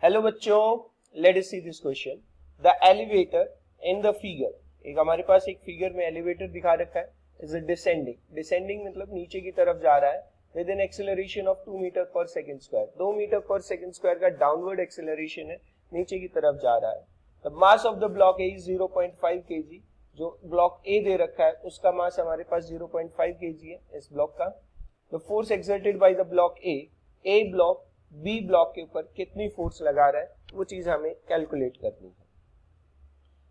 Hello बच्चों, late us see this question. The elevator in the figure, एक हमारे पास एक फिगर में एलिवेटर दिखा रखा है, इज डिसेंडिंग मतलब नीचे की तरफ जा रहा है with an acceleration of 2 metre पर सेकंड स्क्वायर। 2 मीटर पर सेकंड स्क्वायर का डाउनवर्ड एक्सेलरेशन है, नीचे की तरफ जा रहा है। The mass of the block A is 0.5 kg। जो ब्लॉक ए दे रखा है उसका मास हमारे पास 0.5 kg है इस ब्लॉक का। The force exerted by the block A block B block के ऊपर कितनी फोर्स लगा रहा है, वो चीज हमें कैलकुलेट करनी है।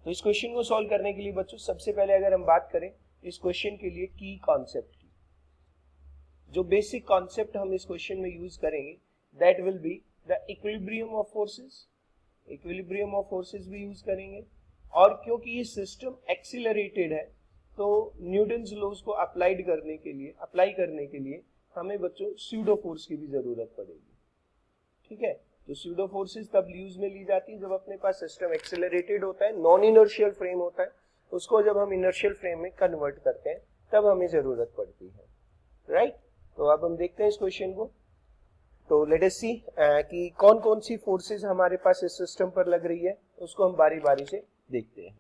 तो इस क्वेश्चन को सॉल्व करने के लिए बच्चों सबसे पहले अगर हम बात करें इस क्वेश्चन के लिए की कॉन्सेप्ट की, जो बेसिक कॉन्सेप्ट हम इस क्वेश्चन में यूज करेंगे that will be the equilibrium of forces. Equilibrium of forces भी यूज करेंगे, और क्योंकि ये सिस्टम एक्सीलरेटेड है तो न्यूटन्स लॉज को अप्लाई करने के लिए हमें बच्चों स्यूडो फोर्स की भी जरूरत पड़ेगी। ठीक है, तो स्यूडो फोर्सेस तब यूज में ली जाती है जब अपने पास सिस्टम एक्सेलरेटेड होता है, नॉन इनर्शियल फ्रेम होता है, उसको जब हम इनर्शियल फ्रेम में कन्वर्ट करते हैं तब हमें जरूरत पड़ती है। राइट, तो अब हम देखते हैं इस क्वेश्चन को। तो लेट अस सी कि कौन कौन सी फोर्सेस हमारे पास इस सिस्टम पर लग रही है, उसको हम बारी बारी से देखते हैं।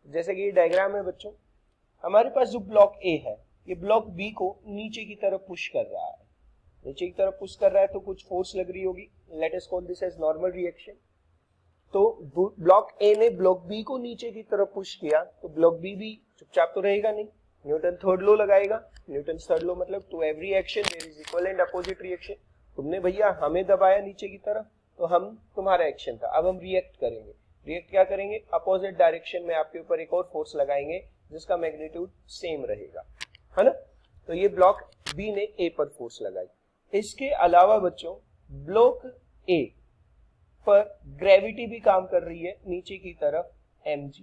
जैसे कि ये डायग्राम है बच्चों, हमारे पास जो ब्लॉक ए है ये ब्लॉक बी को नीचे की तरफ पुश कर रहा है, नीचे की तरफ पुश कर रहा है तो कुछ फोर्स लग रही होगी। Let us call this as normal reaction. तो ब्लॉक ए ने ब्लॉक बी को नीचे की तरफ पुश किया तो ब्लॉक बी भी चुपचाप तो रहेगा नहीं, न्यूटन थर्ड लॉ लगाएगा। न्यूटन थर्ड लॉ मतलब to every action there is equal and opposite reaction. तुमने भैया हमें दबाया नीचे की तरफ तो हम तुम्हारा एक्शन था, अब हम रिएक्ट करेंगे। रिएक्ट क्या करेंगे, अपोजिट डायरेक्शन में आपके ऊपर एक और फोर्स लगाएंगे जिसका मैग्नीट्यूड सेम रहेगा, है ना। तो ये ब्लॉक बी ने ए पर फोर्स लगाई। इसके अलावा बच्चों ब्लॉक ए पर ग्रेविटी भी काम कर रही है नीचे की तरफ mg,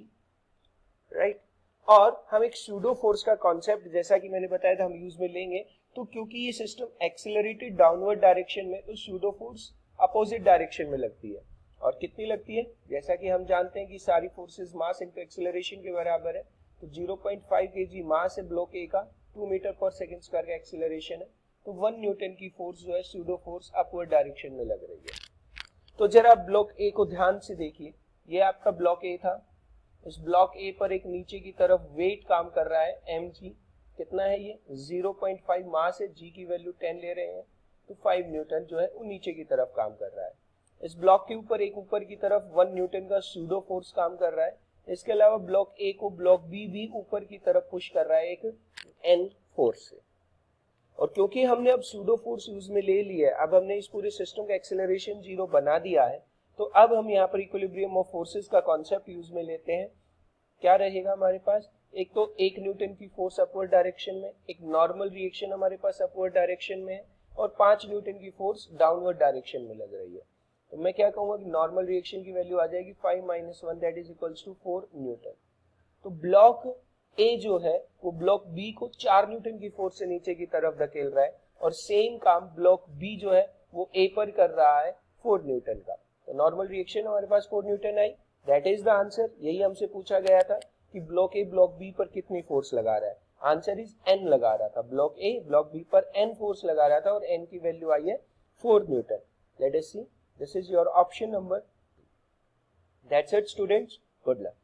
राइट। और हम एक सूडो फोर्स का कॉन्सेप्ट जैसा कि मैंने बताया था हम यूज में लेंगे। तो क्योंकि ये सिस्टम एक्सेलरेटेड डाउनवर्ड डायरेक्शन में, तो सूडो फोर्स अपोजिट डायरेक्शन में लगती है। और कितनी लगती है, जैसा कि हम जानते हैं कि सारी फोर्सेस मास इनटू एक्सेलरेशन के बराबर है। तो 0.5 kg मास है ब्लॉक ए का, 2 मीटर पर सेकंड स्क्वायर का एक्सेलरेशन है, तो 1 न्यूटन की फोर्स जो है सूडो फोर्स अपवर्ड डायरेक्शन में लग रही है। तो जरा ब्लॉक ए को ध्यान से देखिए, ये आपका ब्लॉक ए था। इस ब्लॉक ए पर एक नीचे की तरफ वेट काम कर रहा है mg। कितना है ये, 0.5 मास है, g की वैल्यू 10 ले रहे हैं, तो 5 न्यूटन जो है वो नीचे की तरफ काम कर रहा है। इस ब्लॉक के ऊपर एक ऊपर की तरफ 1 न्यूटन का सूडो फोर्स काम कर रहा है। इसके अलावा ब्लॉक ए को ब्लॉक बी भी ऊपर की तरफ पुश कर रहा है एक n फोर्स से। और क्योंकि हमने अब सूडो फोर्स यूज में ले लिया है, अब हमने इस पूरे सिस्टम का एक्सेलरेशन 0 बना दिया है, तो अब हम यहाँ पर इक्विलिब्रियम ऑफ फोर्सेस का कॉन्सेप्ट यूज में लेते हैं। क्या रहेगा हमारे पास, एक तो 1 न्यूटन की फोर्स अपवर्ड डायरेक्शन में, एक नॉर्मल रिएक्शन हमारे पास अपवर्ड डायरेक्शन में है, और 5 न्यूटन की फोर्स डाउनवर्ड डायरेक्शन में लग रही है। तो मैं क्या कहूंगा कि नॉर्मल रिएक्शन की वैल्यू आ जाएगी 5 - 1 that is equals to 4 newton. तो ब्लॉक ए जो है वो ब्लॉक बी को 4 न्यूटन की फोर्स से नीचे की तरफ धकेल रहा है, और सेम काम ब्लॉक बी जो है वो ए पर कर रहा है 4 न्यूटन का। तो नॉर्मल रिएक्शन हमारे पास 4 Newton I, that is the answer. यही हमसे पूछा गया था कि ब्लॉक ए ब्लॉक बी पर कितनी फोर्स लगा रहा है, आंसर इज n लगा रहा था। ब्लॉक ए ब्लॉक बी पर n फोर्स लगा रहा था और n की वैल्यू आई है 4 newton. Let us see, this is your option number. That's it students, good luck.